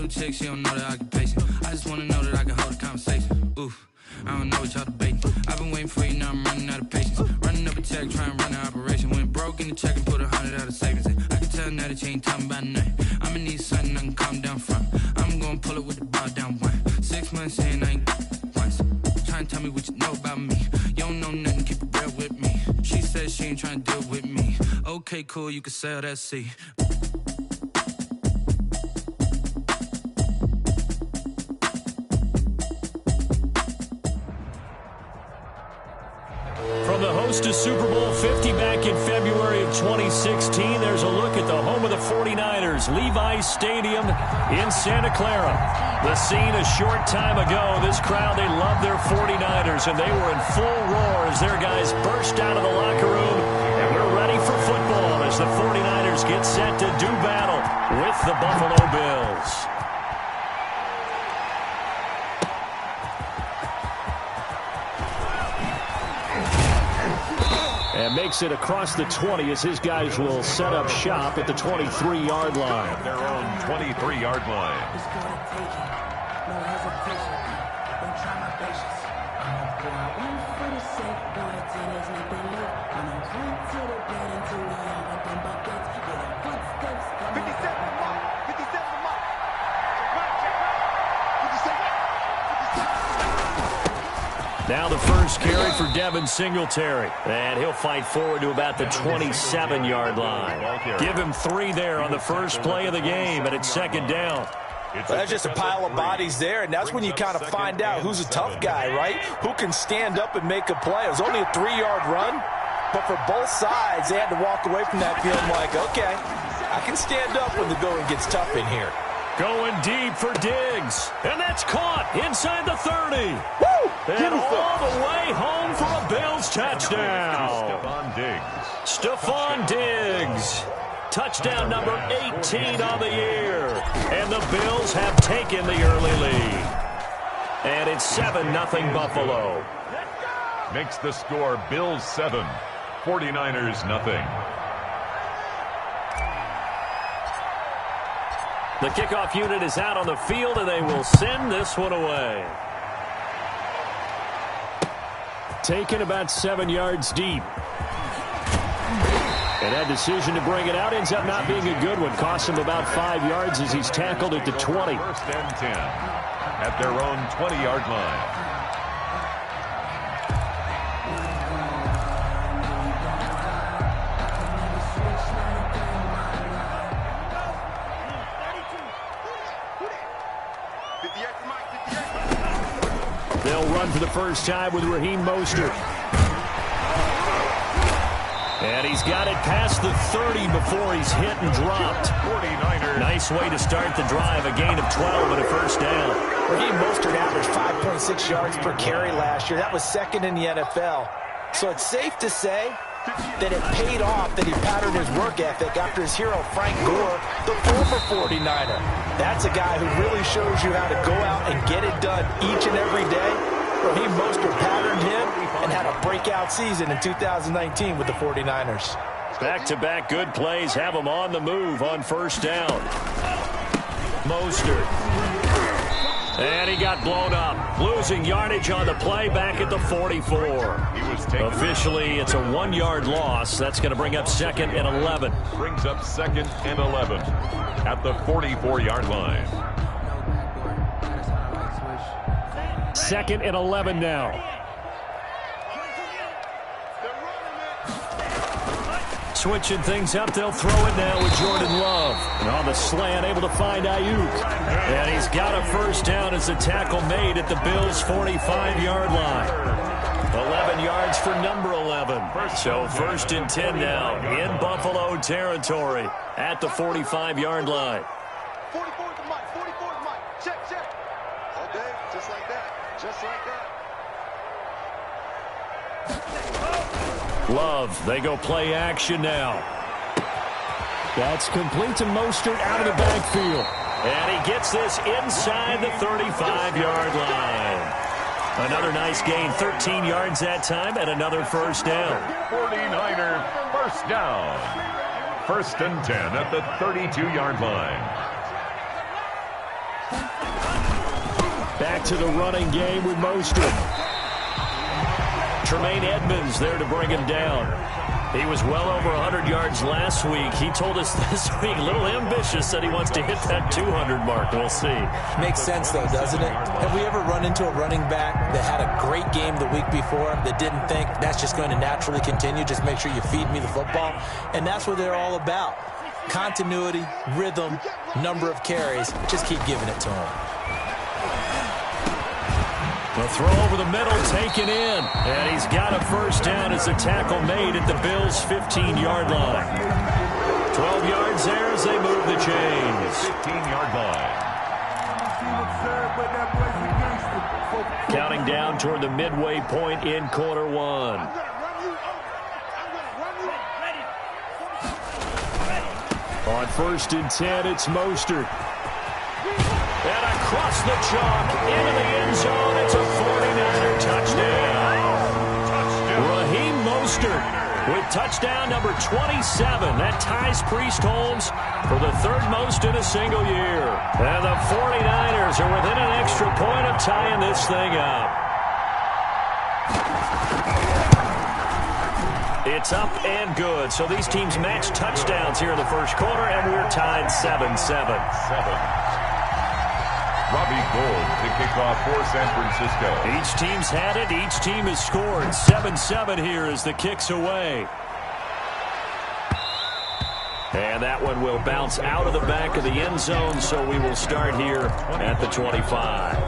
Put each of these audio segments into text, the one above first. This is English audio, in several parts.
little chick, she don't know that I can pace it. I just wanna know that I can hold a conversation. Oof, I don't know what y'all debating. I've been waiting for you, now I'm running out of patience. Running up a check, trying to run an operation. Went broke in the check and put 100 out of savings in. I can tell now that you ain't talking about nothing. I'ma need something I can calm down from. I'm gonna pull it with the bar down one. 6 months in, I ain't once. Trying to tell me what you know about me. You don't know nothing, keep it real with me. She says she ain't trying to deal with me. Okay, cool, you can sell that seat. From the host to Super Bowl 50 back in February of 2016, there's a look at the home of the 49ers, Levi's Stadium in Santa Clara. The scene a short time ago. This crowd, they love their 49ers, and they were in full roar as their guys burst out of the locker room. And we're ready for football as the 49ers get set to do battle with the Buffalo Bills. And makes it across the 20 as his guys will set up shop at the 23-yard line. Their own 23-yard line. Now the first carry for Devin Singletary. And he'll fight forward to about the 27-yard line. Give him 3 there on the first play of the game, and it's second down. Well, that's just a pile of bodies there, and that's when you kind of find out who's a tough guy, right? Who can stand up and make a play. It was only a 3-yard run, but for both sides, they had to walk away from that feeling like, okay, I can stand up when the going gets tough in here. Going deep for Diggs. And that's caught inside the 30. Woo! And all the way home for a Bills touchdown. Stephon Diggs. Stephon Diggs. Touchdown number 18 on the year. And the Bills have taken the early lead. And it's 7-0 Buffalo. Makes the score Bills 7, 49ers nothing. The kickoff unit is out on the field, and they will send this one away. Taken about 7 yards deep. And that decision to bring it out ends up not being a good one. Costs him about 5 yards as he's tackled at the 20. First and 10 at their own 20-yard line. They'll run for the first time with Raheem Mostert. And he's got it past the 30 before he's hit and dropped. 49ers. Nice way to start the drive. A gain of 12 and a first down. Raheem Mostert averaged 5.6 yards per carry last year. That was second in the NFL. So it's safe to say that it paid off that he patterned his work ethic after his hero Frank Gore, the former 49er. That's a guy who really shows you how to go out and get it done each and every day. Raheem Mostert patterned him and had a breakout season in 2019 with the 49ers. Back-to-back good plays have him on the move on first down. Mostert. And he got blown up. Losing yardage on the play back at the 44. Officially, it's a 1-yard loss. That's going to bring up 2nd and 11. Brings up 2nd and 11 at the 44-yard line. 2nd and 11 now. Switching things up, they'll throw it now with Jordan Love. And on the slant, able to find Ayuk. And he's got a first down as the tackle made at the Bills' 45-yard line. 11 yards for number 11. So 1st and 10 now in Buffalo territory at the 45-yard line. 44 is the mic, 44 is the mic. Check, check. Okay, just like that. Just like that. Love, they go play action now. That's complete to Mostert out of the backfield. And he gets this inside the 35-yard line. Another nice gain, 13 yards that time, and another first down. 49er first down. 1st and 10 at the 32-yard line. Back to the running game with Mostert. Tremaine Edmonds there to bring him down. He was well over 100 yards last week. He told us this week, a little ambitious, that he wants to hit that 200 mark. We'll see. Makes sense, though, doesn't it? Have we ever run into a running back that had a great game the week before that didn't think that's just going to naturally continue? Just make sure you feed me the football. And that's what they're all about. Continuity, rhythm, number of carries. Just keep giving it to him. The throw over the middle, taken in. And he's got a first down as the tackle made at the Bills' 15-yard line. 12 yards there as they move the chains. 15-yard line. Counting down toward the midway point in quarter one. On 1st and 10, it's Mostert. And across the chalk, into the end zone, it's a 49er touchdown. Raheem Mostert with touchdown number 27. That ties Priest Holmes for the 3rd most in a single year. And the 49ers are within an extra point of tying this thing up. It's up and good. So these teams match touchdowns here in the first quarter, and we're tied 7-7. Robbie Gould to kick off for San Francisco. Each team's had it. Each team has scored. 7-7 here as the kick's away. And that one will bounce out of the back of the end zone, so we will start here at the 25.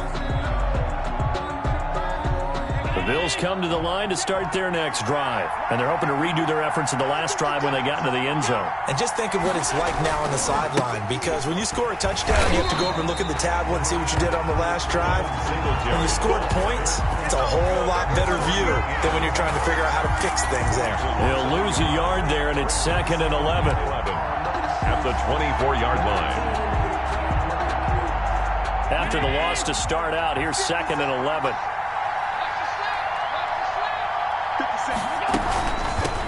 The Bills come to the line to start their next drive, and they're hoping to redo their efforts in the last drive when they got into the end zone. And just think of what it's like now on the sideline, because when you score a touchdown, you have to go over and look at the tablet and see what you did on the last drive. When you scored points, it's a whole lot better view than when you're trying to figure out how to fix things there. They'll lose a yard there, and it's 2nd and 11. At the 24-yard line. After the loss to start out, here's 2nd and 11.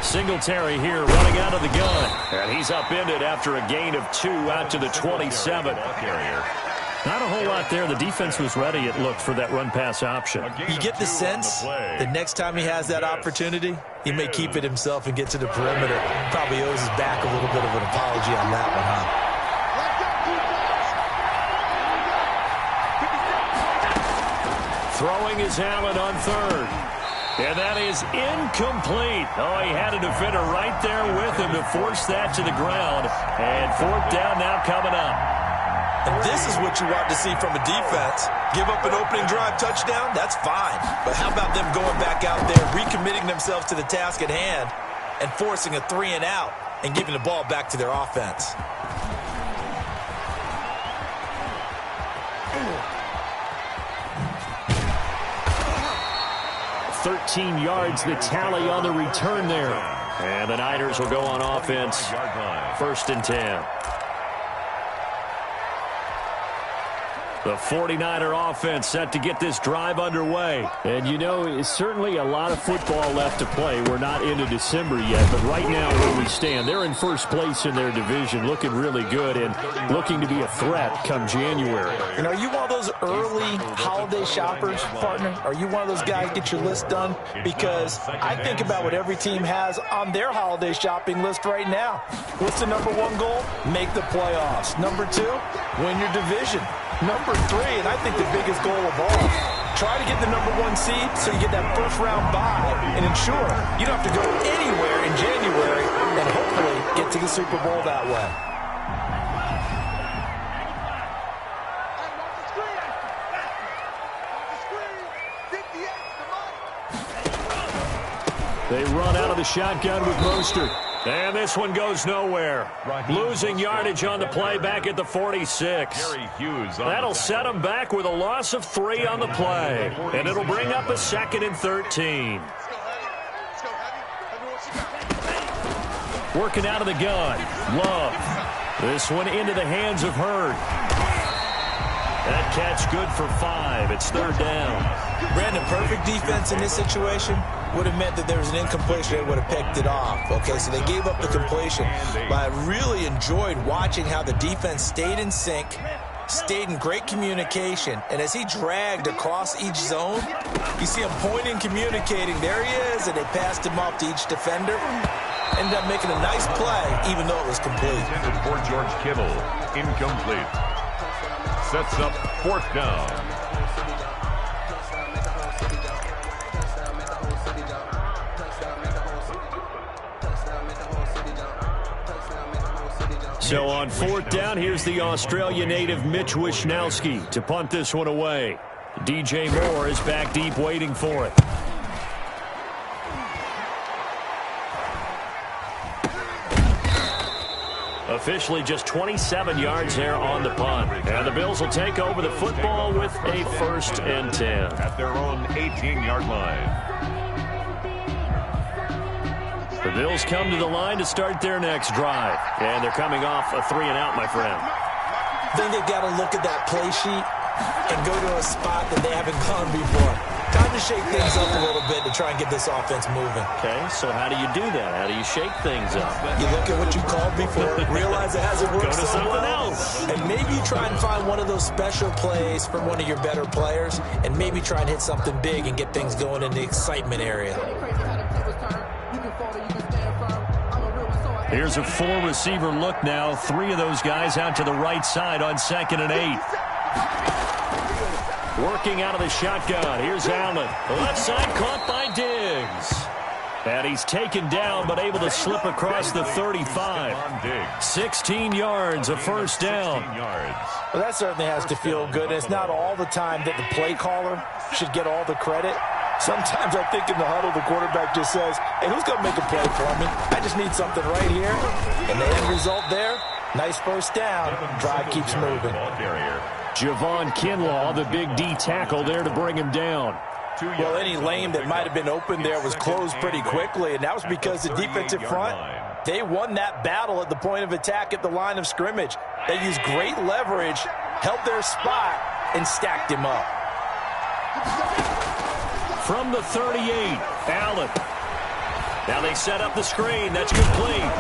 Singletary here running out of the gun. And he's upended after a gain of 2 out to the 27. Not a whole lot there. The defense was ready, it looked, for that run-pass option. You get the sense that next time he has that opportunity, he may keep it himself and get to the perimeter. Probably owes his back a little bit of an apology on that one, huh? Throwing is Allen on 3rd. And that is incomplete. Oh, he had a defender right there with him to force that to the ground. And 4th down now coming up. And this is what you want to see from a defense. Give up an opening drive touchdown, that's fine. But how about them going back out there, recommitting themselves to the task at hand, and forcing a 3 and out and giving the ball back to their offense? 13 yards the tally on the return there. And the Niners will go on offense. 1st and 10. The 49er offense set to get this drive underway. And, you know, it's certainly a lot of football left to play. We're not into December yet, but right now where we stand, they're in first place in their division, looking really good and looking to be a threat come January. And are you one of those early holiday shoppers, partner? Are you one of those guys get your list done? Because I think about what every team has on their holiday shopping list right now. What's the number 1 goal? Make the playoffs. Number 2, win your division. Number 3, and I think the biggest goal of all, try to get the number 1 seed so you get that first-round bye and ensure you don't have to go anywhere in January and hopefully get to the Super Bowl that way. They run out of the shotgun with Mostert. And this one goes nowhere. Losing yardage on the play back at the 46. That'll set them back with a loss of 3 on the play. And it'll bring up a 2nd and 13. Working out of the gun. Love. This one into the hands of Hurd. That catch good for 5. It's 3rd down. Brandon, perfect defense in this situation would have meant that there was an incompletion. They would have picked it off. Okay, so they gave up the completion. But I really enjoyed watching how the defense stayed in sync, stayed in great communication. And as he dragged across each zone, you see him pointing, communicating. There he is, and they passed him off to each defender. Ended up making a nice play, even though it was complete. Intended for George Kittle. Incomplete. Sets up 4th down. So on 4th down, here's the Australia native Mitch Wishnowsky to punt this one away. DJ Moore is back deep waiting for it. Officially just 27 yards there on the punt. And the Bills will take over the football with a 1st and 10. At their own 18-yard line. The Bills come to the line to start their next drive. And they're coming off a 3-and-out, my friend. I think they've got to look at that play sheet and go to a spot that they haven't gone before. Time to shake things up a little bit to try and get this offense moving. Okay, so how do you do that? How do you shake things up? You look at what you called before, realize it hasn't worked Go to so something well, else. and maybe you try and find one of those special plays from one of your better players, and maybe try and hit something big and get things going in the excitement area. Here's a 4-receiver look now. 3 of those guys out to the right side on 2nd and 8. Working out of the shotgun. Here's Allen. Left side caught by Diggs. And he's taken down but able to slip across the 35. 16 yards, a 1st down. Well, that certainly has to feel good. It's not all the time that the play caller should get all the credit. Sometimes I think in the huddle, the quarterback just says, hey, who's going to make a play for me? I just need something right here. And the end result there, nice 1st down. Drive keeps moving. Javon Kinlaw, the big D tackle there to bring him down. Well, any lane that might have been open there was closed pretty quickly, and that was because the defensive front, they won that battle at the point of attack at the line of scrimmage. They used great leverage, held their spot, and stacked him up. From the 38, Allen. Now they set up the screen. That's complete.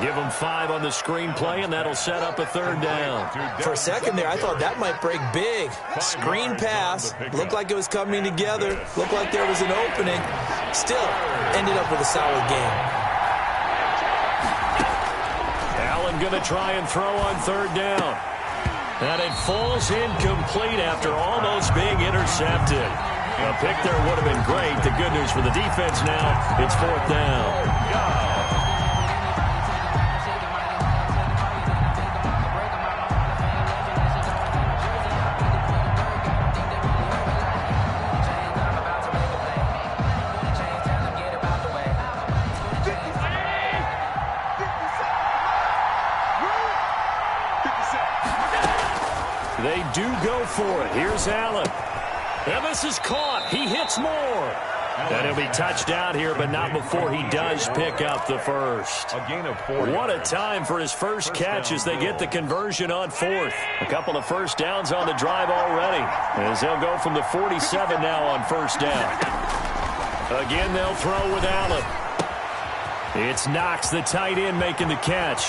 Give them 5 on the screen play, and that'll set up a 3rd down. For a second there, I thought that might break big. Screen pass. Looked like it was coming together. Looked like there was an opening. Still, ended up with a solid game. Allen going to try and throw on 3rd down. And it falls incomplete after almost being intercepted. A pick there would have been great. The good news for the defense now, it's 4th down. They do go for it. Here's Allen. And this is caught. He hits Moore. And he'll be touched out here, but not before he does pick up the 1st. A gain of 4. What a time for his first catch as they get the conversion on 4th. A couple of 1st downs on the drive already, as they'll go from the 47 now on 1st down. Again, they'll throw with Allen. It's Knox, the tight end, making the catch.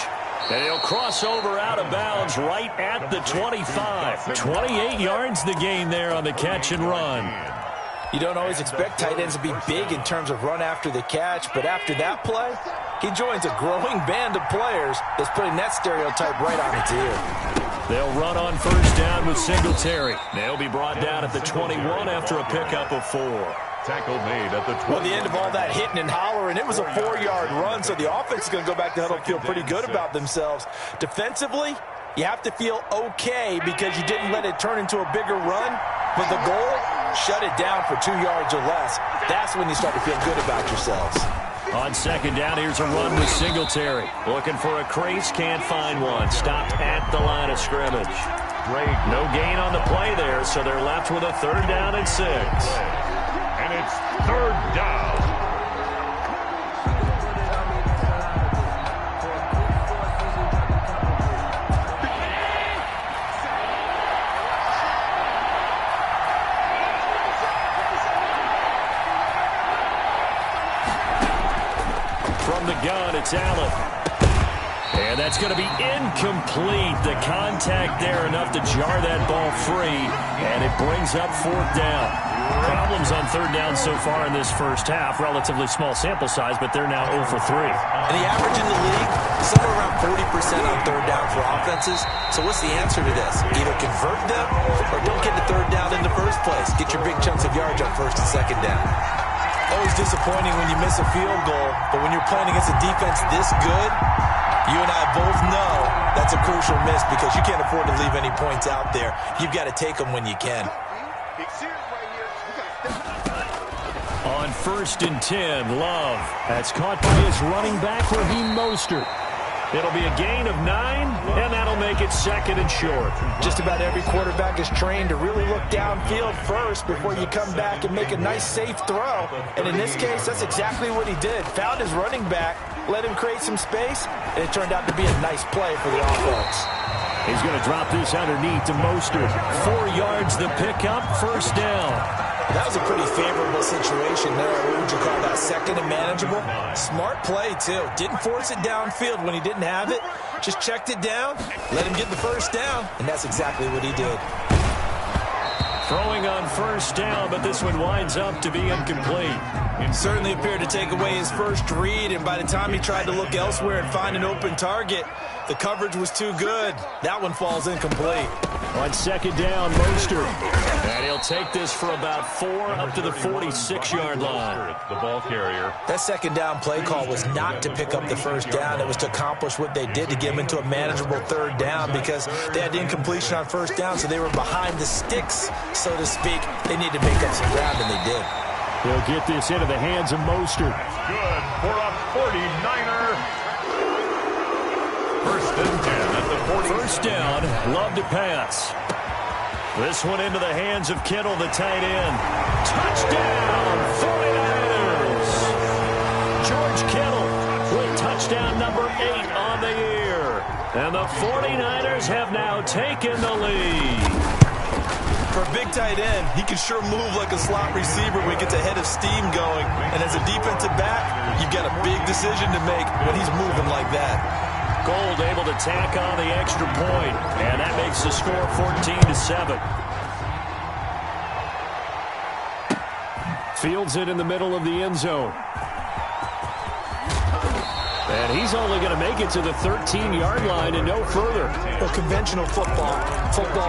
And he'll cross over out of bounds right at the 25. 28 yards the gain there on the catch and run. You don't always expect tight ends to be big in terms of run after the catch, but after that play, he joins a growing band of players that's putting that stereotype right on its ear. They'll run on 1st down with Singletary. They'll be brought down at the 21 after a pickup of 4. Tackle made at the 20. Well, the end of all that hitting and hollering, it was a 4-yard run, so the offense is going to go back to huddle and feel pretty good about themselves. Defensively, you have to feel okay because you didn't let it turn into a bigger run, but the goal, shut it down for 2 yards or less. That's when you start to feel good about yourselves. On 2nd down, here's a run with Singletary. Looking for a crease, can't find one. Stopped at the line of scrimmage. No gain on the play there, so they're left with a 3rd down and 6. And it's 3rd down. From the gun, it's Allen. And that's going to be incomplete. The contact there enough to jar that ball free, and it brings up fourth down. Problems on third down so far in this first half. Relatively small sample size, but they're now 0 for 3. And the average in the league, somewhere around 40% on third down for offenses. So what's the answer to this? Either convert them or don't get the third down in the first place. Get your big chunks of yards on first and second down. Always disappointing when you miss a field goal, but when you're playing against a defense this good, you and I both know that's a crucial miss because you can't afford to leave any points out there. You've got to take them when you can. On 1st and 10, Love. That's caught by his running back, Raheem Mostert. It'll be a gain of 9, and that'll make it 2nd and short. Just about every quarterback is trained to really look downfield first before you come back and make a nice, safe throw. And in this case, that's exactly what he did. Found his running back, let him create some space, and it turned out to be a nice play for the offense. He's going to drop this underneath to Mostert. 4 yards the pickup, first down. That was a pretty favorable situation there. What would you call that? Second and manageable? Smart play, too. Didn't force it downfield when he didn't have it. Just checked it down, let him get the first down, and that's exactly what he did. Throwing on first down, but this one winds up to be incomplete. It certainly appeared to take away his first read, and by the time he tried to look elsewhere and find an open target, the coverage was too good. That one falls incomplete. On 2nd down, Mostert. And he'll take this for about 4 up to the 46-yard line. The ball carrier. That second down play call was not to pick up the first down. It was to accomplish what they did to get him into a manageable third down because they had incompletion on first down, so they were behind the sticks, so to speak. They needed to make up some ground, and they did. They'll get this into the hands of Mostert. Good for a 49er. 1st and 10 at the 40. First down, Love to pass. This one into the hands of Kittle, the tight end. Touchdown, 49ers! George Kittle with touchdown number 8 on the year. And the 49ers have now taken the lead. For a big tight end, he can sure move like a slot receiver when he gets a head of steam going. And as a defensive back, you've got a big decision to make when he's moving like that. Gold able to tack on the extra point, and that makes the score 14-7. Fields it in the middle of the end zone. And he's only going to make it to the 13-yard line and no further. Well, conventional football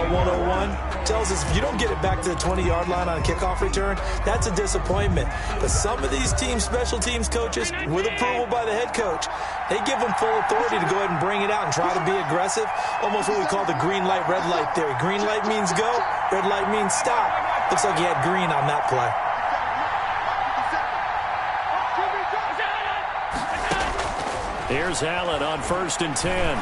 101, tells us if you don't get it back to the 20-yard line on a kickoff return, that's a disappointment. But some of these teams, special teams coaches, with approval by the head coach, they give them full authority to go ahead and bring it out and try to be aggressive. Almost what we call the green light, red light theory. Green light means go, red light means stop. Looks like he had green on that play. Here's Allen on 1st and 10.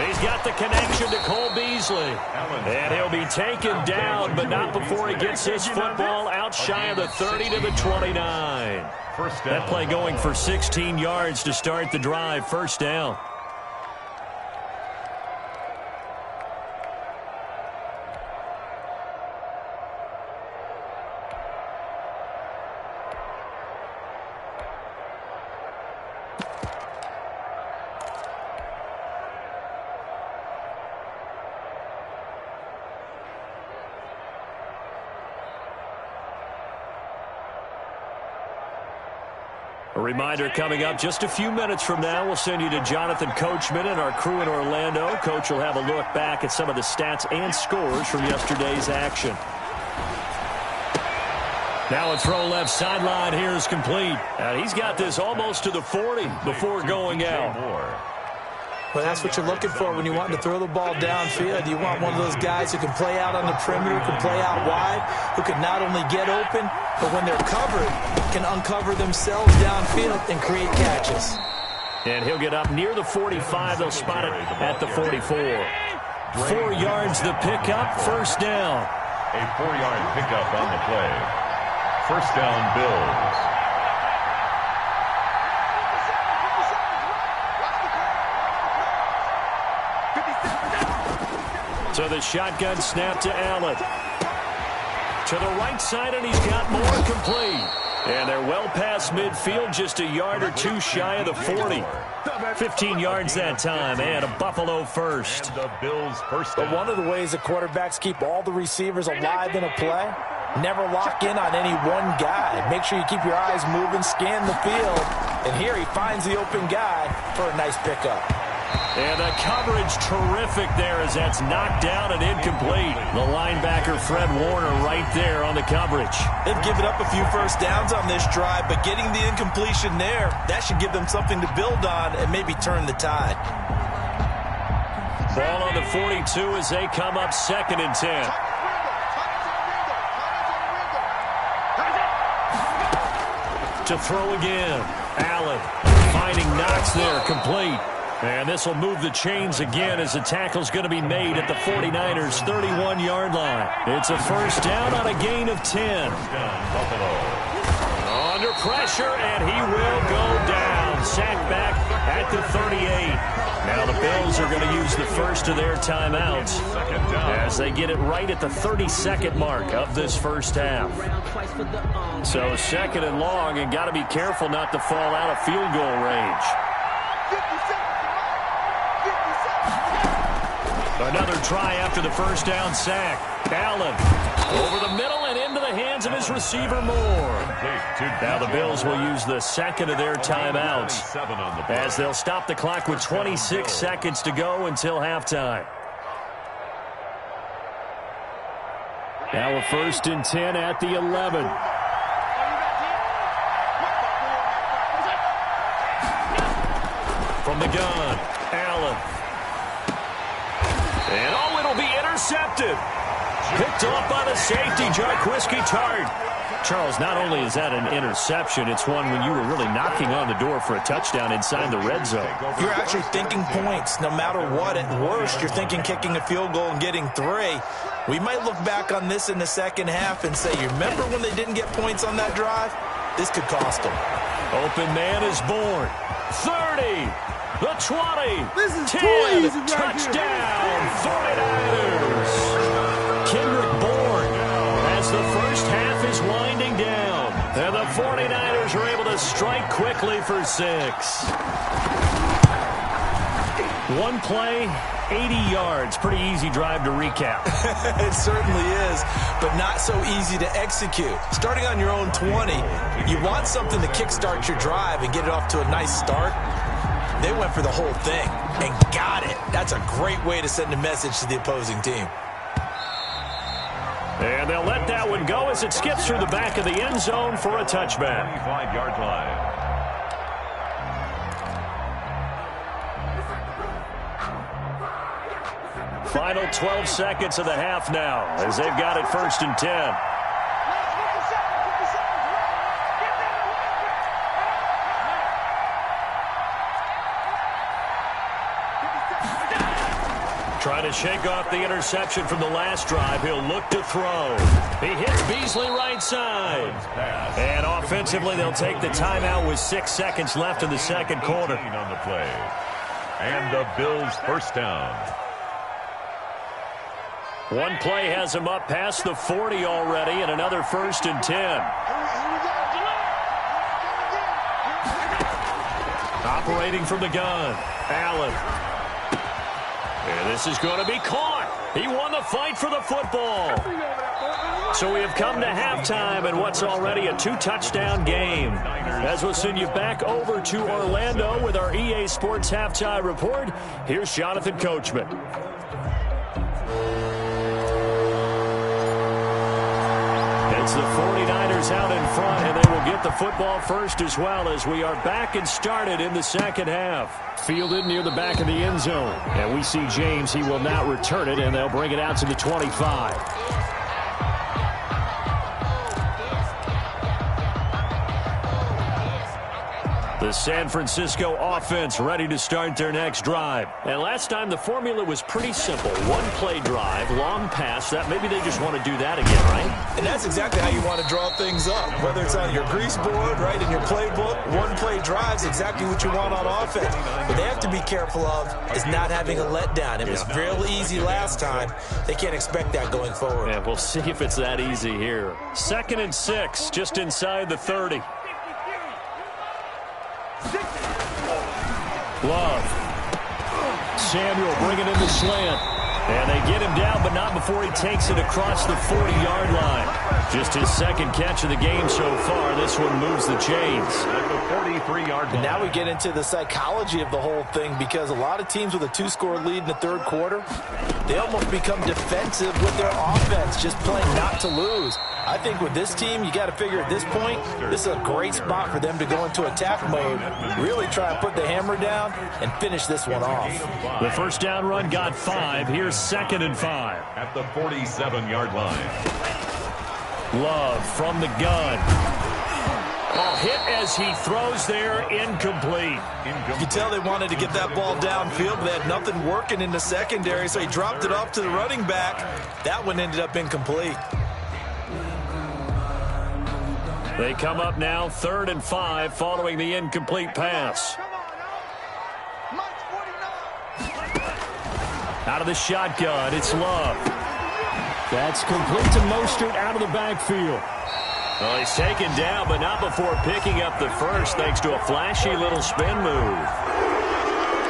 He's got the connection to Cole Beasley. And he'll be taken down, but not before he gets his football out shy of the 30 to the 29. That play going for 16 yards to start the drive. First down. A reminder coming up just a few minutes from now, we'll send you to Jonathan Coachman and our crew in Orlando. Coach will have a look back at some of the stats and scores from yesterday's action. Now a throw left sideline here is complete. And he's got this almost to the 40 before going out. Well, that's what you're looking for when you want to throw the ball downfield. You want one of those guys who can play out on the perimeter, who can play out wide, who can not only get open, but when they're covered, can uncover themselves downfield and create catches. And he'll get up near the 45. They'll spot it at the 44. 4 yards the pickup, first down. A 4-yard pickup on the play. First down, Bills. So the shotgun snap to Allen. To the right side, and he's got more complete. And they're well past midfield, just a yard or two shy of the 40. 15 yards that time, and a Buffalo first. And the Bills first But down. one of the ways the quarterbacks keep all the receivers alive in a play, never lock in on any one guy. Make sure you keep your eyes moving, scan the field. And here he finds the open guy for a nice pickup. And the coverage terrific there as that's knocked down and incomplete. The linebacker Fred Warner right there on the coverage. They've given up a few first downs on this drive, but getting the incompletion there, that should give them something to build on and maybe turn the tide. Ball on the 42 as they come up 2nd and 10. To throw again. Allen finding Knox there, complete. And this will move the chains again as the tackle's going to be made at the 49ers' 31-yard line. It's a first down on a gain of 10. Under pressure, and he will go down. Sacked back at the 38. Now the Bills are going to use the first of their timeouts as they get it right at the 32nd mark of this first half. So 2nd and long, and got to be careful not to fall out of field goal range. Another try after the first down sack. Allen over the middle and into the hands of his receiver Moore. Now the Bills will use the 2nd of their timeouts as they'll stop the clock with 26 seconds to go until halftime. Now a 1st and 10 at the 11. From the gun, Allen. And oh, it'll be intercepted. Picked off by the safety, Jarquiski Tart. Charles, not only is that an interception, it's one when you were really knocking on the door for a touchdown inside the red zone. You're actually thinking points no matter what. At worst, you're thinking kicking a field goal and getting 3. We might look back on this in the second half and say, you remember when they didn't get points on that drive? This could cost them. Open man is born. 30. The 20, this is 10, easy, touchdown, 49ers. Kendrick Bourne as the first half is winding down. And the 49ers are able to strike quickly for 6. One play, 80 yards. Pretty easy drive to recap. It certainly is, but not so easy to execute. Starting on your own 20, you want something to kickstart your drive and get it off to a nice start. They went for the whole thing and got it. That's a great way to send a message to the opposing team. And they'll let that one go as it skips through the back of the end zone for a touchback. 25-yard line. Final 12 seconds of the half now as they've got it 1st and 10. Trying to shake off the interception from the last drive. He'll look to throw. He hits Beasley right side. And offensively, they'll take the timeout with 6 seconds left in the second quarter. On the play. And the Bills first down. One play has him up past the 40 already, and another 1st and 10. Operating from the gun, Allen. And this is going to be caught. He won the fight for the football. So we have come to halftime in what's already a 2-touchdown game. As we'll send you back over to Orlando with our EA Sports Halftime Report, here's Jonathan Coachman. It's the 49ers out in front, and they will get the football first as well as we are back and started in the second half. Fielded near the back of the end zone. And we see James. He will not return it, and they'll bring it out to the 25. The San Francisco offense ready to start their next drive. And last time the formula was pretty simple. One-play drive, long pass. That maybe they just want to do that again, right? And that's exactly how you want to draw things up. Whether it's on your grease board, right, in your playbook, one-play drive's exactly what you want on offense. What they have to be careful of is not having a letdown. It was real easy last time. They can't expect that going forward. Yeah, we'll see if it's that easy here. 2nd and 6, just inside the 30. Love. Samuel bringing in the slant. And they get him down, but not before he takes it across the 40-yard line. Just his 2nd catch of the game so far. This one moves the chains. At the 43-yard line. And now we get into the psychology of the whole thing, because a lot of teams with a 2-score lead in the 3rd quarter, they almost become defensive with their offense, just playing not to lose. I think with this team, you got to figure at this point, this is a great spot for them to go into attack mode, really try and put the hammer down and finish this one off. The first down run got 5. Here's 2nd and 5. At the 47-yard line. Love from the gun. A hit as he throws there, incomplete. You can tell they wanted to get that ball downfield, but they had nothing working in the secondary, so he dropped it off to the running back. That one ended up incomplete. They come up now, 3rd and 5, following the incomplete pass. Out of the shotgun, it's Love. That's complete to Mostert out of the backfield. Well, he's taken down, but not before picking up the first, thanks to a flashy little spin move.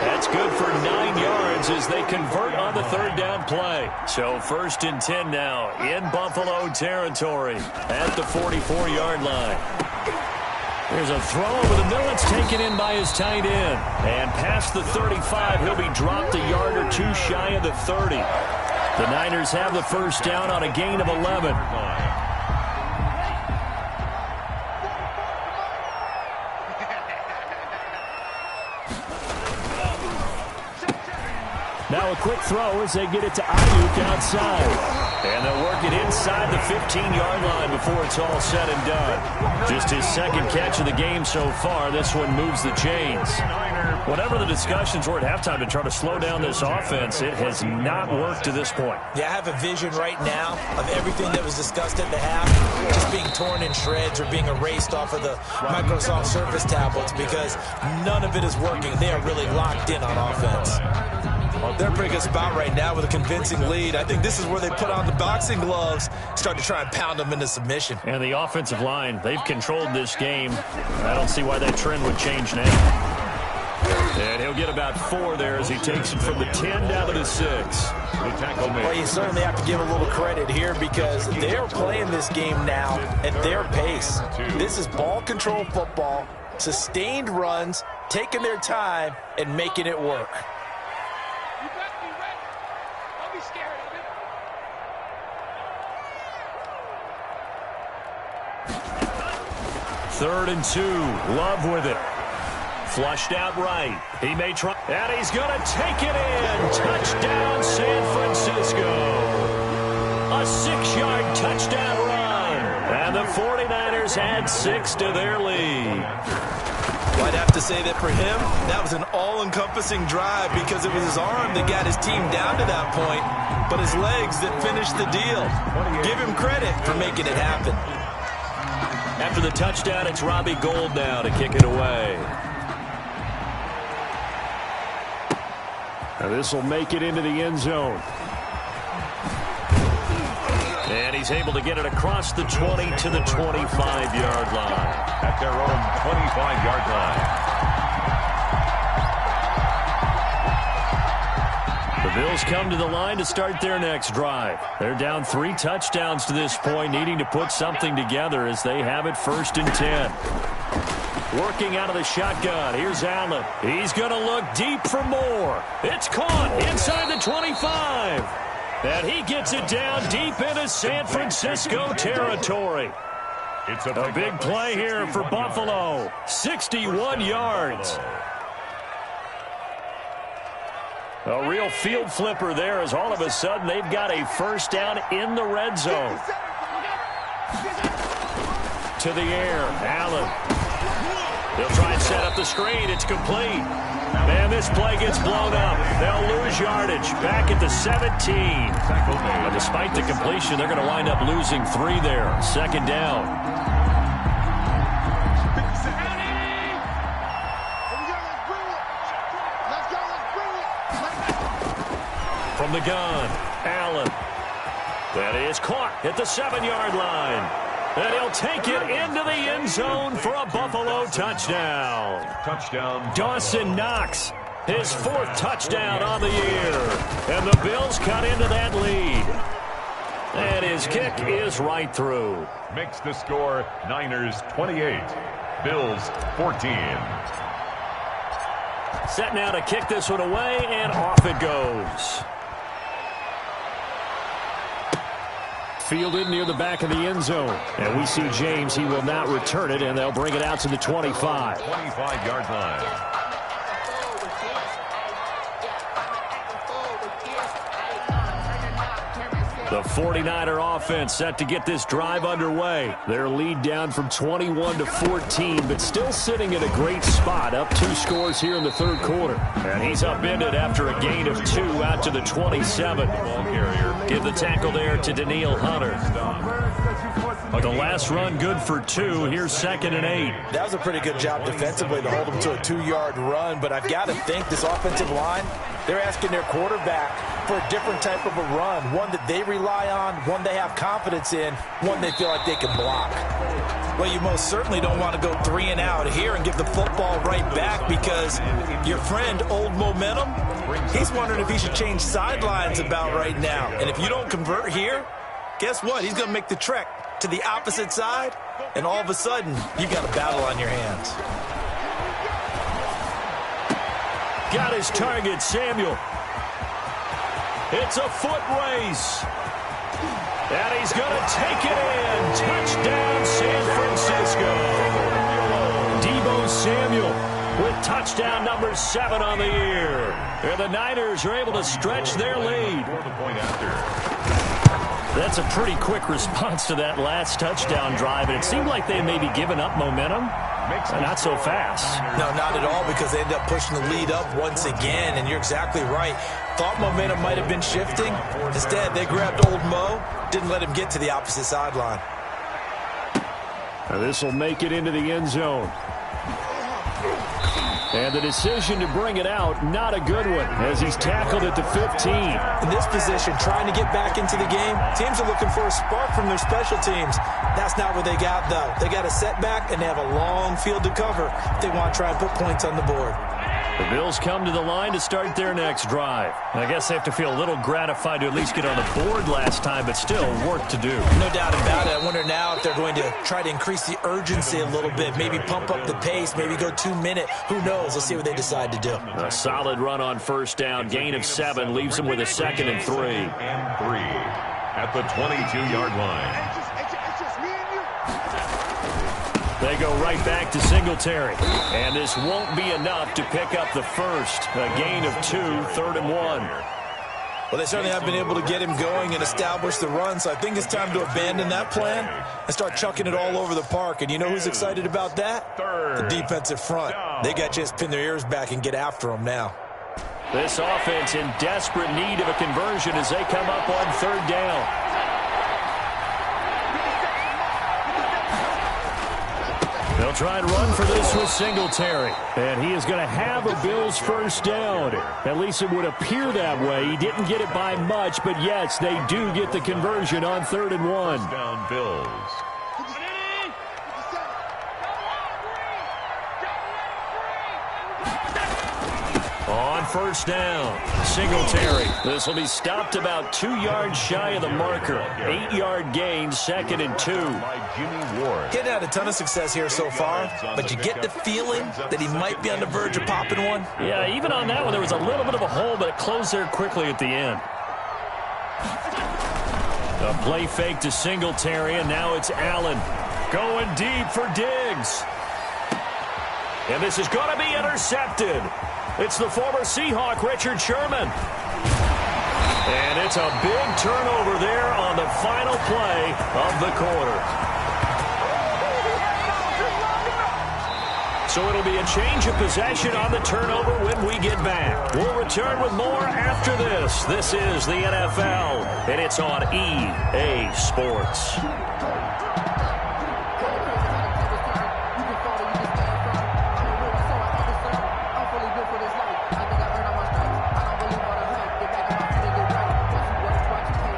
That's good for 9 yards as they convert on the 3rd down play. So 1st and 10 now in Buffalo territory at the 44-yard line. There's a throw over the middle. It's taken in by his tight end. And past the 35, he'll be dropped a yard or two shy of the 30. The Niners have the first down on a gain of 11. Now a quick throw as they get it to Ayuk outside. And they'll work it inside the 15-yard line before it's all said and done. Just his 2nd catch of the game so far. This one moves the chains. Whatever the discussions were at halftime to try to slow down this offense, it has not worked to this point. Yeah, I have a vision right now of everything that was discussed at the half just being torn in shreds or being erased off of the Microsoft Surface tablets, because none of it is working. They are really locked in on offense. Well, they're pretty good spot right now with a convincing lead. I think this is where they put on the boxing gloves, start to try and pound them into submission. And the offensive line, they've controlled this game. I don't see why that trend would change now. And he'll get about 4 there as he takes it from the 10 down to the 6. Well, you certainly have to give a little credit here, because they're playing this game now at their pace. This is ball control football, sustained runs, taking their time, and making it work. 3rd and 2. Love with it. Flushed out right. He may try. And he's going to take it in. Touchdown, San Francisco. A 6-yard touchdown run. And the 49ers add 6 to their lead. Well, I'd have to say that for him, that was an all-encompassing drive, because it was his arm that got his team down to that point, but his legs that finished the deal. Give him credit for making it happen. After the touchdown, it's Robbie Gould now to kick it away. Now this will make it into the end zone. And he's able to get it across the 20 to the 25-yard line. At their own 25-yard line. The Bills come to the line to start their next drive. They're down 3 touchdowns to this point, needing to put something together as they have it 1st and 10. Working out of the shotgun. Here's Allen. He's going to look deep for more. It's caught inside the 25. And he gets it down deep into San Francisco territory. It's a big play here for Buffalo. 61 yards. A real field flipper there, as all of a sudden they've got a first down in the red zone. To the air, Allen. They'll try and set up the screen. It's complete. And this play gets blown up. They'll lose yardage. Back at the 17. But despite the completion, they're going to wind up losing 3 there. Second down. From the gun, Allen. That is caught at the 7-yard line. And he'll take it into the end zone for a Buffalo touchdown. Dawson Knox, his 4th touchdown on the year. And the Bills cut into that lead. And his kick is right through. Makes the score Niners 28, Bills 14. Set now to kick this one away, and off it goes. Fielded near the back of the end zone. And we see James. He will not return it, and they'll bring it out to the 25. 25-yard line. The 49er offense set to get this drive underway. Their lead down from 21 to 14, but still sitting in a great spot, up 2 scores here in the 3rd quarter. And he's upended after a gain of 2 out to the 27. Give the tackle there to Daniil Hunter. The last run good for 2. Here's 2nd and 8. That was a pretty good job defensively to hold them to a 2-yard run, but I've got to think this offensive line, they're asking their quarterback for a different type of a run, one that they rely on, one they have confidence in, one they feel like they can block. Well, you most certainly don't want to go 3 and out here and give the football right back, because your friend, Old Momentum, he's wondering if he should change sidelines about right now. And if you don't convert here, guess what? He's going to make the trek to the opposite side, and all of a sudden, you've got a battle on your hands. Got his target, Samuel. It's a foot race. And he's going to take it in. Touchdown, San Francisco. Deebo Samuel with touchdown number 7 on the year. And the Niners are able to stretch their lead. That's a pretty quick response to that last touchdown drive. And it seemed like they may be giving up momentum. Not so fast. No, not at all, because they end up pushing the lead up once again, and you're exactly right. Thought momentum might have been shifting. Instead, they grabbed Old Mo, didn't let him get to the opposite sideline. This will make it into the end zone. And the decision to bring it out, not a good one, as he's tackled at the 15. In this position, trying to get back into the game, teams are looking for a spark from their special teams. That's not what they got, though. They got a setback, and they have a long field to cover if they want to try and put points on the board. The Bills come to the line to start their next drive. I guess they have to feel a little gratified to at least get on the board last time, but still work to do. No doubt about it. I wonder now if they're going to try to increase the urgency a little bit, maybe pump up the pace, maybe go 2-minute. Who knows? Let's see what they decide to do. A solid run on first down. Gain of 7 leaves them with a 2nd and 3. And 3 at the 22-yard line. They go right back to Singletary. And this won't be enough to pick up the first. A gain of 2, 3rd and 1. Well, they certainly have been able to get him going and establish the run, so I think it's time to abandon that plan and start chucking it all over the park. And you know who's excited about that? The defensive front. They got to just pin their ears back and get after them now. This offense in desperate need of a conversion as they come up on 3rd down. They'll try and run for this with Singletary. And he is going to have a Bills first down. At least it would appear that way. He didn't get it by much, but yes, they do get the conversion on 3rd and 1. Down Bills. On first down, Singletary. This will be stopped about 2 yards shy of the marker. 8-yard gain, 2nd and 2. Getting had a ton of success here so far, but you get the feeling that he might be on the verge of popping one. Yeah, even on that one, there was a little bit of a hole, but it closed there quickly at the end. A play fake to Singletary, and now it's Allen. Going deep for Diggs. And this is going to be intercepted. It's the former Seahawk, Richard Sherman. And it's a big turnover there on the final play of the quarter. So it'll be a change of possession on the turnover when we get back. We'll return with more after this. This is the NFL, and it's on EA Sports.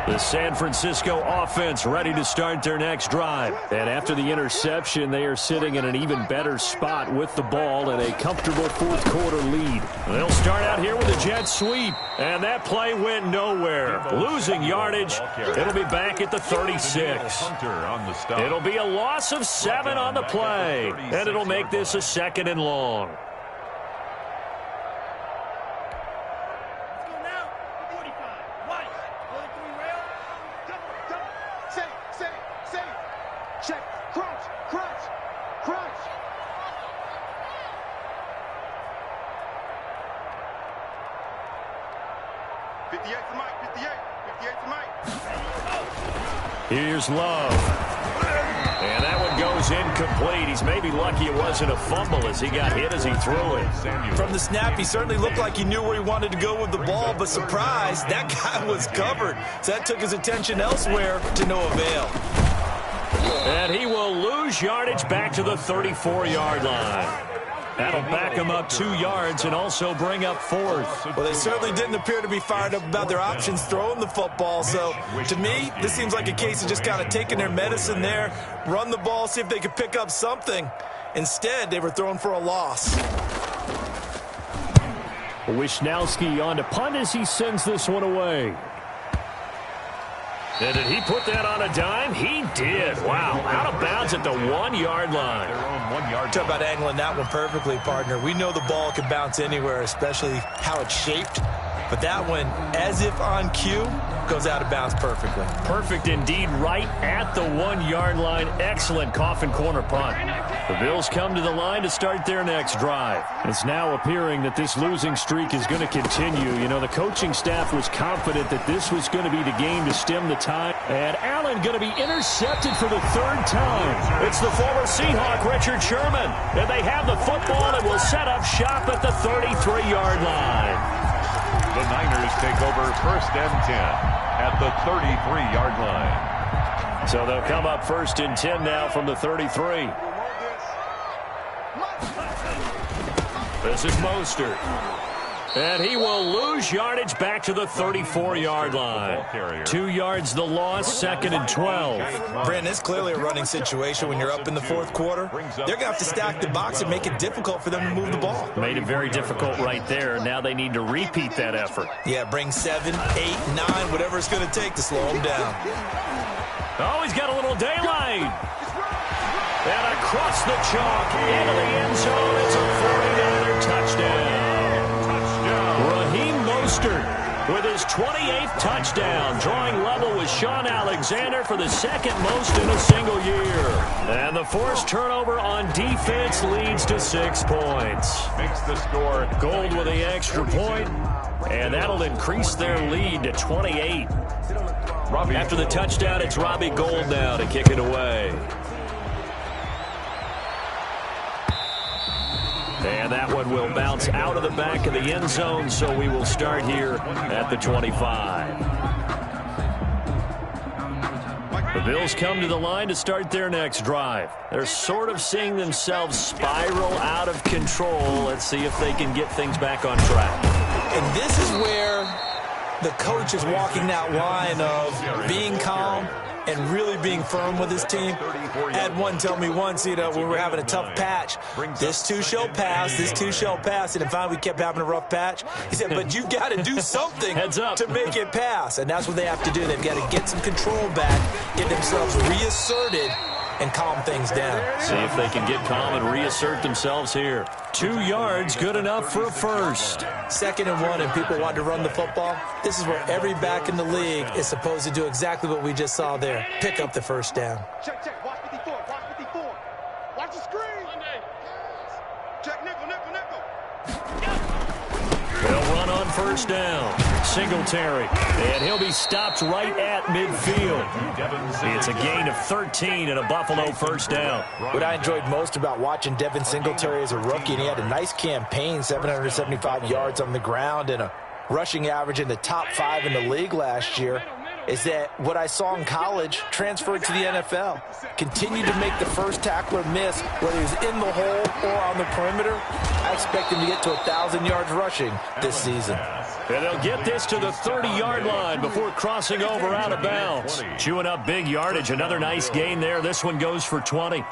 The San Francisco offense ready to start their next drive. And after the interception, they are sitting in an even better spot with the ball and a comfortable fourth-quarter lead. They'll start out here with a jet sweep, and that play went nowhere. Losing yardage. It'll be back at the 36. It'll be a loss of 7 on the play, and it'll make this a 2nd and long. Here's Love. And that one goes incomplete. He's maybe lucky it wasn't a fumble as he got hit as he threw it. From the snap, he certainly looked like he knew where he wanted to go with the ball, but surprise, that guy was covered. So that took his attention elsewhere to no avail. And he will lose yardage back to the 34-yard line. That'll back him up 2 yards and also bring up 4th. Well, they certainly didn't appear to be fired up about their options throwing the football. So, to me, this seems like a case of just kind of taking their medicine there, run the ball, see if they could pick up something. Instead, they were throwing for a loss. Wisnowski on to punt as he sends this one away. And did he put that on a dime? He did. Wow. Out of bounds at the 1-yard line. Talk about angling that one perfectly, partner. We know the ball can bounce anywhere, especially how it's shaped. But that one, as if on cue, goes out of bounds perfectly. Perfect indeed, right at the 1-yard line. Excellent coffin corner punt. The Bills come to the line to start their next drive. It's now appearing that this losing streak is going to continue. You know, the coaching staff was confident that this was going to be the game to stem the tide. And Allen going to be intercepted for the 3rd time. It's the former Seahawk, Richard Sherman. And they have the football and will set up shop at the 33-yard line. The Niners take over 1st and 10 at the 33-yard line. So they'll come up 1st and 10 now from the 33. This is Mostert. And he will lose yardage back to the 34-yard line. 2 yards the loss, 2nd and 12. Brandon, it's clearly a running situation when you're up in the 4th quarter. They're going to have to stack the box and make it difficult for them to move the ball. Made it very difficult right there. Now they need to repeat that effort. Yeah, bring 7, 8, 9, whatever it's going to take to slow them down. Oh, he's got a little daylight. And across the chalk into the end zone. It's a 49er touchdown. Raheem Mostert with his 28th touchdown, drawing level with Sean Alexander for the 2nd most in a single year. And the forced turnover on defense leads to 6 points. Makes the score. Gold with the extra point, and that'll increase their lead to 28. After the touchdown, it's Robbie Gould now to kick it away. And that one will bounce out of the back of the end zone, so we will start here at the 25. The Bills come to the line to start their next drive. They're sort of seeing themselves spiral out of control. Let's see if they can get things back on track. And this is where the coach is walking that line of being calm and really being firm with his team. Had one tell me once, you know, when we were having a tough patch, this too shall pass, this too shall pass. And finally we kept having a rough patch. He said, but you've got to do something to make it pass. And that's what they have to do. They've got to get some control back, get themselves reasserted, and calm things down. See if they can get calm and reassert themselves here. 2 yards, good enough for a first. 2nd and 1, and people want to run the football. This is where every back in the league is supposed to do exactly what we just saw there. Pick up the first down. Check, check. Watch 54. Watch 54. Watch the screen. Check nickel, nickel, nickel. They'll run on first down. Singletary, and he'll be stopped right at midfield. It's a gain of 13 and a Buffalo first down. What I enjoyed most about watching Devin Singletary as a rookie, and he had a nice campaign, 775 yards on the ground and a rushing average in the top 5 in the league last year, is that what I saw in college transferred to the NFL. Continued to make the first tackler miss, whether he's in the hole or on the perimeter. I expect him to get to 1,000 yards rushing this season. And they'll get this to the 30-yard line before crossing over out of bounds. Chewing up big yardage. Another nice gain there. This one goes for 20.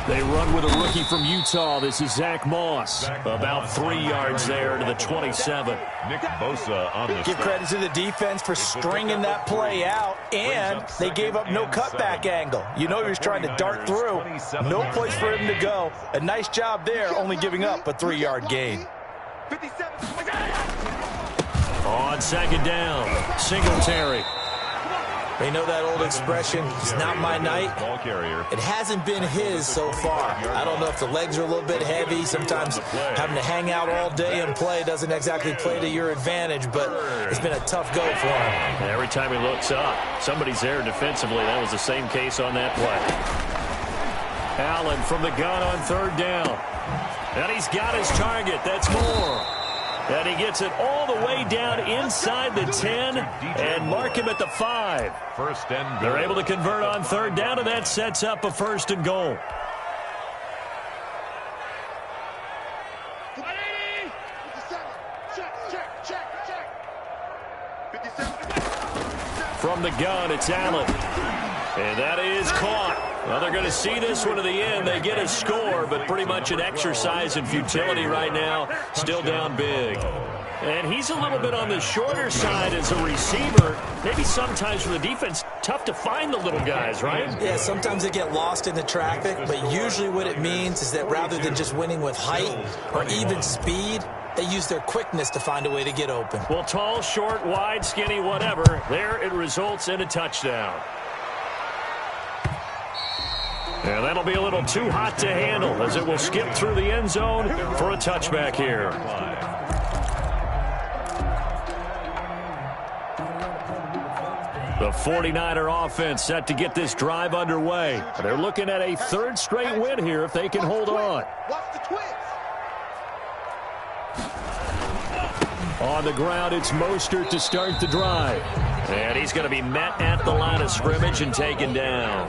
They run with a rookie from Utah. This is Zach Moss. About 3 yards there to the 27. Nick Bosa on the Give credit to the defense for stringing that play out, and they gave up no cutback angle. You know he was trying to dart through. No place for him to go. A nice job there, only giving up a 3-yard gain. On second down, Singletary. They know that old expression, it's not my night. ball carrier. It hasn't been his so far. I don't know if the legs are a little bit heavy. Sometimes having to hang out all day and play doesn't exactly play to your advantage, but it's been a tough go for him. Every time he looks up, somebody's there defensively. That was the same case on that play. Allen from the gun on third down. And he's got his target. That's Moore. And he gets it all the way down inside the 10 and mark him at the 5. First and goal. They're able to convert on third down, and that sets up a first and goal. From the gun, it's Allen. And that is caught. Well, they're going to see this one to the end. They get a score, but pretty much an exercise in futility right now. Still down big. And he's a little bit on the shorter side as a receiver. Maybe sometimes for the defense, tough to find the little guys, right? Yeah, sometimes they get lost in the traffic, but usually what it means is that rather than just winning with height or even speed, they use their quickness to find a way to get open. Well, tall, short, wide, skinny, whatever. There it results in a touchdown. And that'll be a little too hot to handle as it will skip through the end zone for a touchback here. The 49er offense set to get this drive underway. They're looking at a third straight win here if they can hold on. Watch the twins. On the ground, it's Mostert to start the drive. And he's going to be met at the line of scrimmage and taken down.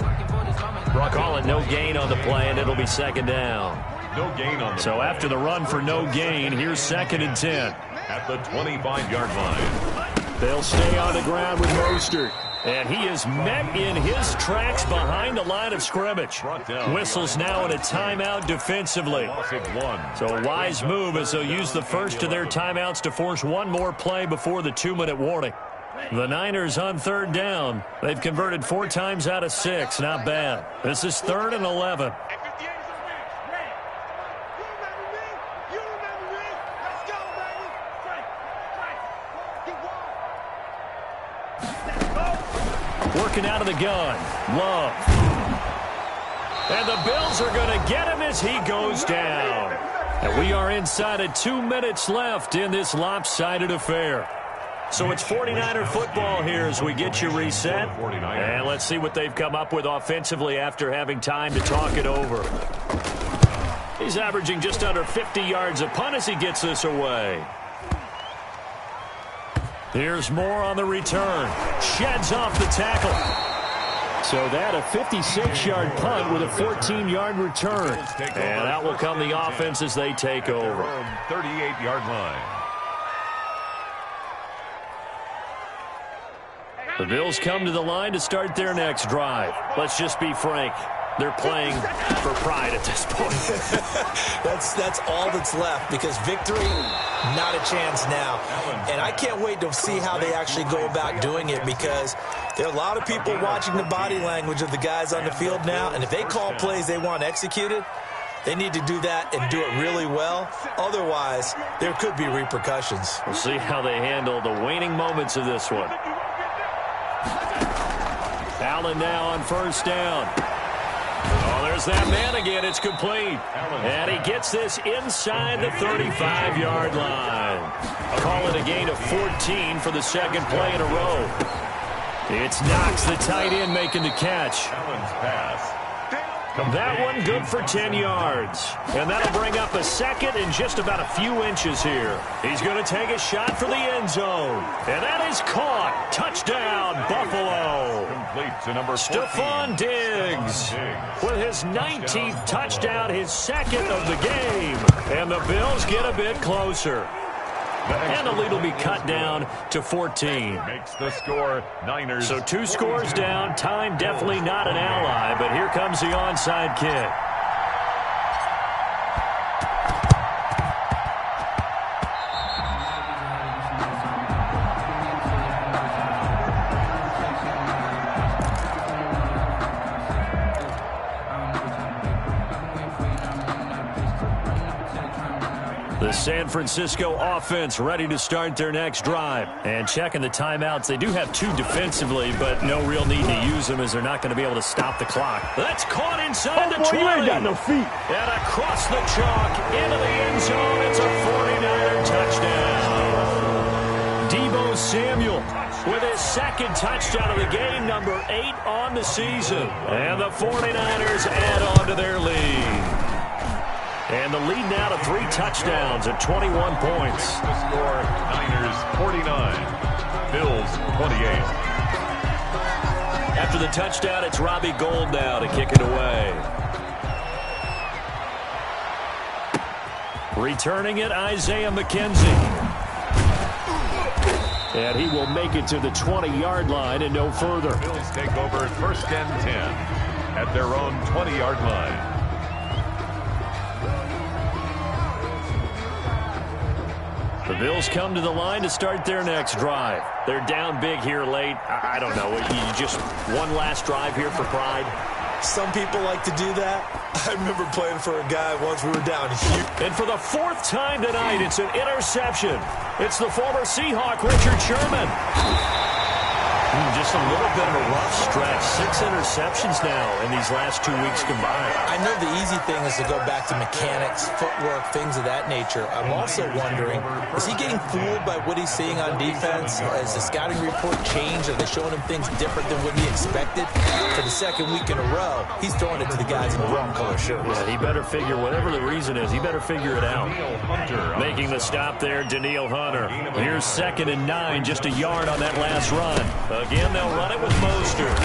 Call it no gain on the play, and it'll be second down. No gain on the So play. after the run for no gain, here's second and 10. At the 25-yard line. They'll stay on the ground with Mostert. And he is met in his tracks behind the line of scrimmage. Whistles now in a timeout defensively. Loss of 1. So a wise move as they'll use the first of their timeouts to force one more play before the 2-minute warning. The Niners on third down. They've converted 4 times out of 6. Not bad. This is 3rd and 11. Working out of the gun. Love. And the Bills are going to get him as he goes down. And we are inside of 2 minutes left in this lopsided affair. So it's 49er football here as we get you reset. And let's see what they've come up with offensively after having time to talk it over. He's averaging just under 50 yards a punt as he gets this away. Here's Moore on the return. Sheds off the tackle. So that a 56-yard punt with a 14-yard return. And out will come the offense as they take over. 38-yard line. The Bills come to the line to start their next drive. Let's just be frank. They're playing for pride at this point. That's all that's left, because victory, not a chance now. And I can't wait to see how they actually go about doing it, because there are a lot of people watching the body language of the guys on the field now, and if they call plays they want executed, they need to do that and do it really well. Otherwise, there could be repercussions. We'll see how they handle the waning moments of this one. Allen now on first down. Oh, there's that man again. It's complete. And he gets this inside the 35-yard line. Call it a gain of 14 for the second play in a row. It's Knox, the tight end, making the catch. Allen's pass. That one good for 10 yards. And that'll bring up a second and just about a few inches here. He's going to take a shot for the end zone. And that is caught. Touchdown, Buffalo. Complete to number 14. Stephon Diggs with his 19th touchdown, his second of the game. And the Bills get a bit closer. And the lead will be cut down to 14. Makes the score Niners. So 2 scores down. Time definitely not an ally, but here comes the onside kick. The San Francisco offense ready to start their next drive. And checking the timeouts, they do have 2 defensively, but no real need to use them as they're not going to be able to stop the clock. That's caught inside the 20. You ain't got no feet. And across the chalk into the end zone. It's a 49er touchdown. Deebo Samuel with his second touchdown of the game, number 8 on the season. And the 49ers add on to their lead. And the lead now to 3 touchdowns at 21 points. The score, Niners 49, Bills 28. After the touchdown, it's Robbie Gould now to kick it away. Returning it, Isaiah McKenzie. And he will make it to the 20-yard line and no further. Bills take over first and 10 at their own 20-yard line. The Bills come to the line to start their next drive. They're down big here late. I don't know. You just one last drive here for pride? Some people like to do that. I remember playing for a guy once. We were down huge. And for the 4th time tonight, it's an interception. It's the former Seahawk, Richard Sherman. Just a little bit of a rough stretch. 6 interceptions now in these last 2 weeks combined. I know the easy thing is to go back to mechanics, footwork, things of that nature. I'm also wondering, is he getting fooled by what he's seeing on defense? Has the scouting report changed? Are they showing him things different than what he expected? For the second week in a row, he's throwing it to the guys in the wrong color shirts. Yeah, he better figure, whatever the reason is, he better figure it out. Making the stop there, Danielle Hunter. Here's 2nd and 9, just a yard on that last run. Again, they'll run it with Mostert.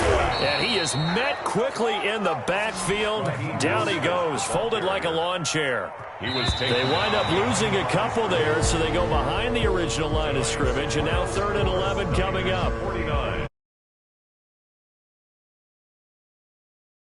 And he is met quickly in the backfield. Down he goes, folded like a lawn chair. They wind up losing a couple there, so they go behind the original line of scrimmage, and now 3rd and 11 coming up.